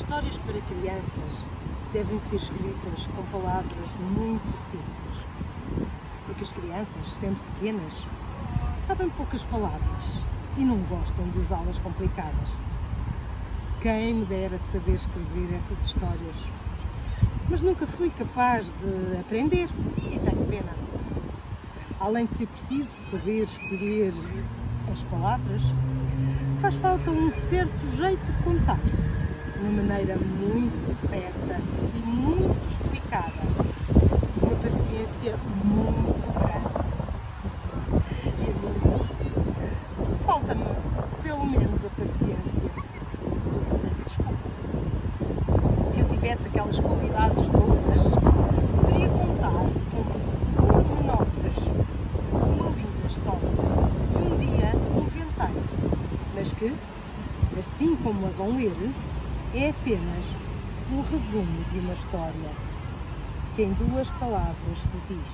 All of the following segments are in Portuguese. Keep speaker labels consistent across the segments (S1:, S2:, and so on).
S1: Histórias para crianças devem ser escritas com palavras muito simples, porque as crianças, sendo pequenas, sabem poucas palavras e não gostam de usá-las complicadas. Quem me dera saber escrever essas histórias, mas nunca fui capaz de aprender e tenho pena. Além de ser preciso saber escolher as palavras, faz falta um certo jeito de contar, uma maneira muito certa e muito explicada, uma paciência muito grande. E a mim, falta-me pelo menos a paciência do que peço desculpa. Se eu tivesse aquelas qualidades todas, poderia contar com pormenores uma linda história que um dia inventei, mas que, assim como a vão ler, é apenas um resumo de uma história que em 2 palavras se diz.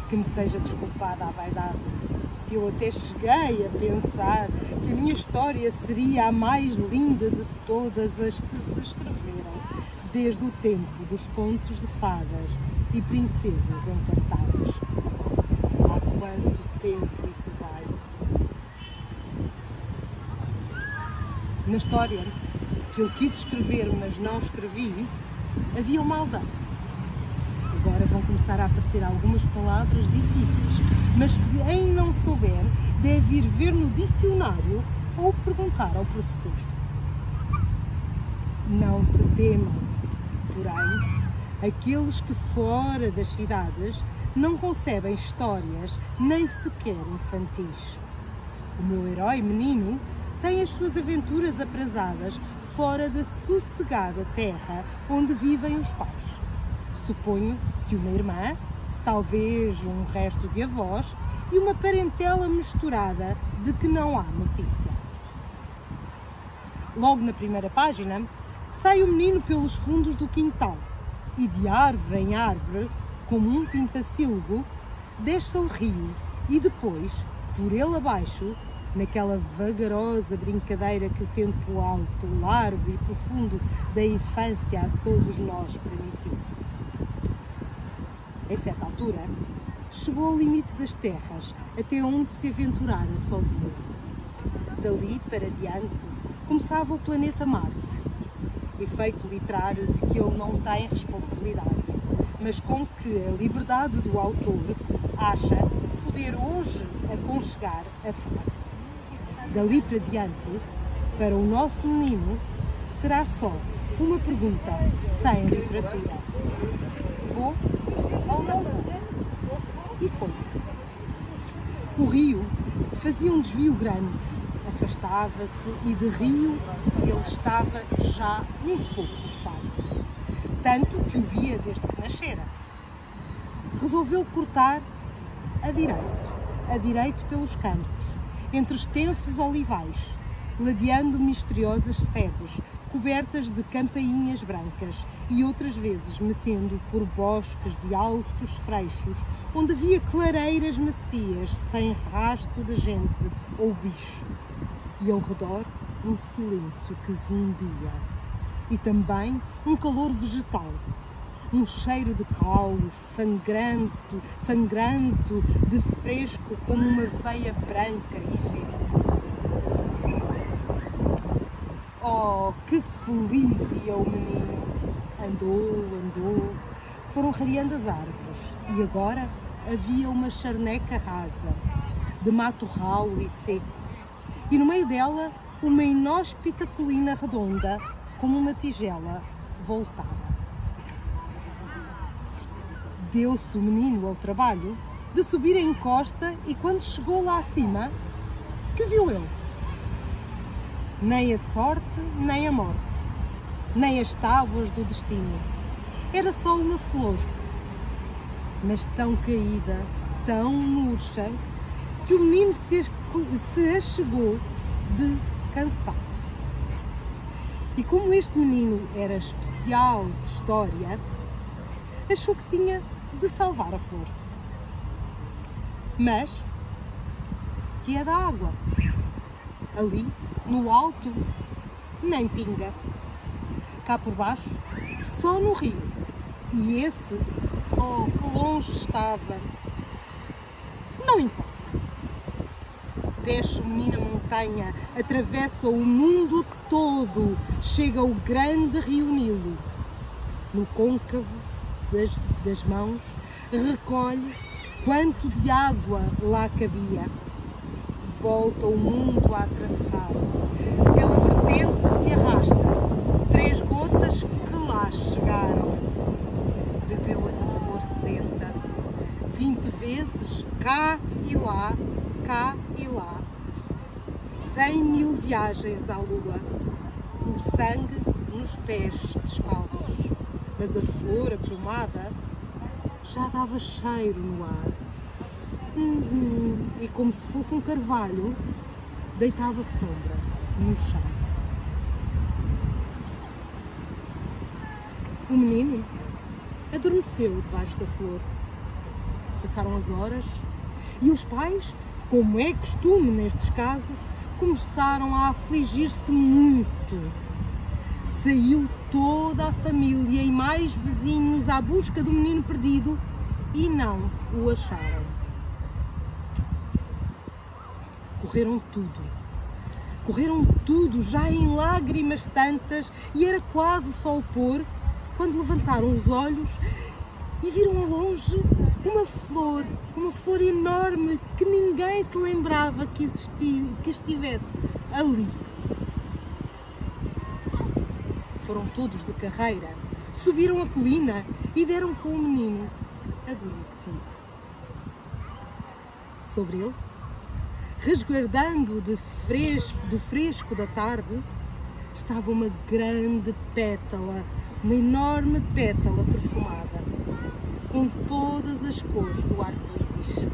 S1: Que me seja desculpada a vaidade, se eu até cheguei a pensar que a minha história seria a mais linda de todas as que se escreveram, desde o tempo dos contos de fadas e princesas encantadas. Há quanto tempo isso vai? Na história que eu quis escrever, mas não escrevi, havia uma aldeia. Agora vão começar a aparecer algumas palavras difíceis, mas que quem não souber deve ir ver no dicionário ou perguntar ao professor. Não se temam, porém, aqueles que fora das cidades não concebem histórias nem sequer infantis. O meu herói menino tem as suas aventuras aprazadas fora da sossegada terra onde vivem os pais. Suponho que uma irmã, talvez um resto de avós e uma parentela misturada de que não há notícia. Logo na primeira página, sai o menino pelos fundos do quintal e de árvore em árvore, como um pintacílgo, desce ao rio e depois, por ele abaixo, naquela vagarosa brincadeira que o tempo alto, largo e profundo da infância a todos nós permitiu. Em certa altura, chegou ao limite das terras, até onde se aventurara sozinho. Dali para diante, começava o planeta Marte, efeito literário de que ele não tem responsabilidade, mas com que a liberdade do autor acha poder hoje aconchegar a frase. Dali para diante, para o nosso menino, será só uma pergunta sem literatura. Vou ou não vou? E foi. O rio fazia um desvio grande, afastava-se e de rio ele estava já um pouco farto, tanto que o via desde que nascera. Resolveu cortar a direito pelos campos, entre extensos olivais, ladeando misteriosas sebes, cobertas de campainhas brancas e outras vezes metendo por bosques de altos freixos, onde havia clareiras macias, sem rasto de gente ou bicho, e ao redor um silêncio que zumbia, e também um calor vegetal, um cheiro de caule sangrento, de fresco como uma veia branca e verde. Oh, que feliz ia o menino! Andou, foram rareando as árvores e agora havia uma charneca rasa, de mato ralo e seco, e no meio dela uma inóspita colina redonda, como uma tigela voltada. Deu-se o menino ao trabalho de subir a encosta e quando chegou lá acima, que viu ele? Nem a sorte, nem a morte, nem as tábuas do destino. Era só uma flor, mas tão caída, tão murcha, que o menino se achegou de cansado. E como este menino era especial de história, achou que tinha de salvar a flor. Mas que é da água. Ali, no alto, nem pinga. Cá por baixo, só no rio. E esse, oh, que longe estava. Não importa. Desce o menino a montanha, atravessa o mundo todo, chega ao grande rio Nilo. No côncavo das mãos, recolhe quanto de água lá cabia. Volta o mundo a atravessar. Pela vertente se arrasta, 3 gotas que lá chegaram. Bebeu-as a flor sedenta, 20 vezes, cá e lá, cá e lá. 100.000 viagens à lua, o sangue nos pés descalços. Mas a flor aprumada já dava cheiro no ar. E como se fosse um carvalho, deitava sombra no chão. O menino adormeceu debaixo da flor. Passaram as horas e os pais, como é costume nestes casos, começaram a afligir-se muito. Saiu toda a família e mais vizinhos à busca do menino perdido e não o acharam. Correram tudo, já em lágrimas tantas, e era quase sol pôr, quando levantaram os olhos e viram ao longe uma flor enorme que ninguém se lembrava que estivesse ali. Foram todos de carreira, subiram a colina e deram com o menino adormecido. Sobre ele, resguardando do fresco da tarde, estava uma grande pétala, uma enorme pétala perfumada, com todas as cores do arco-íris.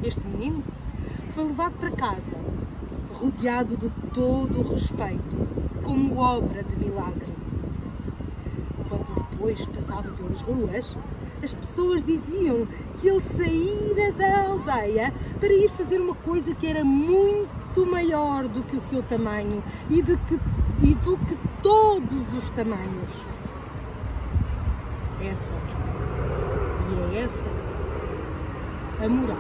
S1: Este menino foi levado para casa, rodeado de todo o respeito, como obra de milagre. Quando depois passava pelas ruas, as pessoas diziam que ele saíra da aldeia para ir fazer uma coisa que era muito maior do que o seu tamanho e do que todos os tamanhos. É essa a moral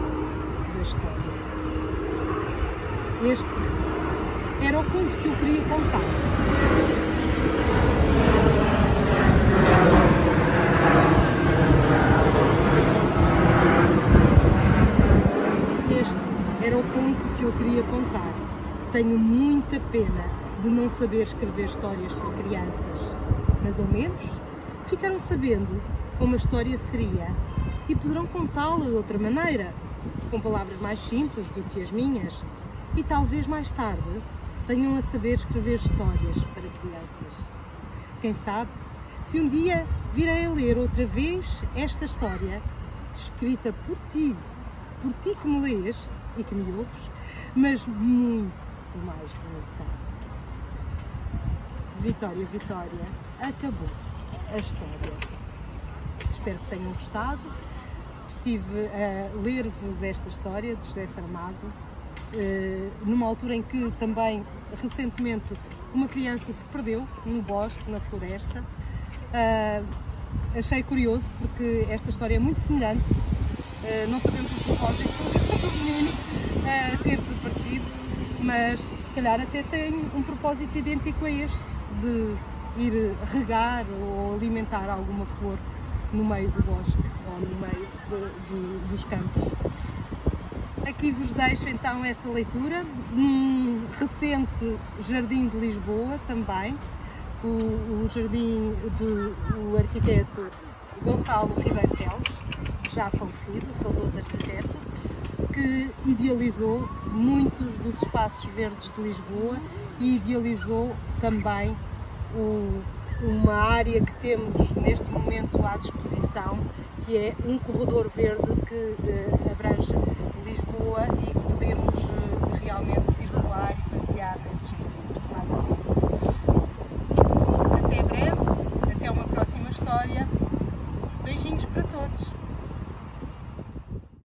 S1: da história. Este era o conto que eu queria contar. Era o conto que eu queria contar. Tenho muita pena de não saber escrever histórias para crianças, mas ao menos ficaram sabendo como a história seria e poderão contá-la de outra maneira, com palavras mais simples do que as minhas, e talvez mais tarde venham a saber escrever histórias para crianças. Quem sabe, se um dia virei a ler outra vez esta história, escrita por ti que me lês e que me ouves, mas muito mais bonita. Vitória, Vitória, acabou-se a história. Espero que tenham gostado. Estive a ler-vos esta história de José Saramago, numa altura em que também, recentemente, uma criança se perdeu no bosque, na floresta. Achei curioso porque esta história é muito semelhante. Não sabemos o propósito do menino ter desaparecido, mas se calhar até tem um propósito idêntico a este, de ir regar ou alimentar alguma flor no meio do bosque ou no meio dos campos. Aqui vos deixo então esta leitura, num recente jardim de Lisboa também, o jardim do arquiteto Gonçalo Ribeiro Teles, já falecido, saudoso arquiteto, que idealizou muitos dos espaços verdes de Lisboa e idealizou também uma área que temos neste momento à disposição, que é um corredor verde que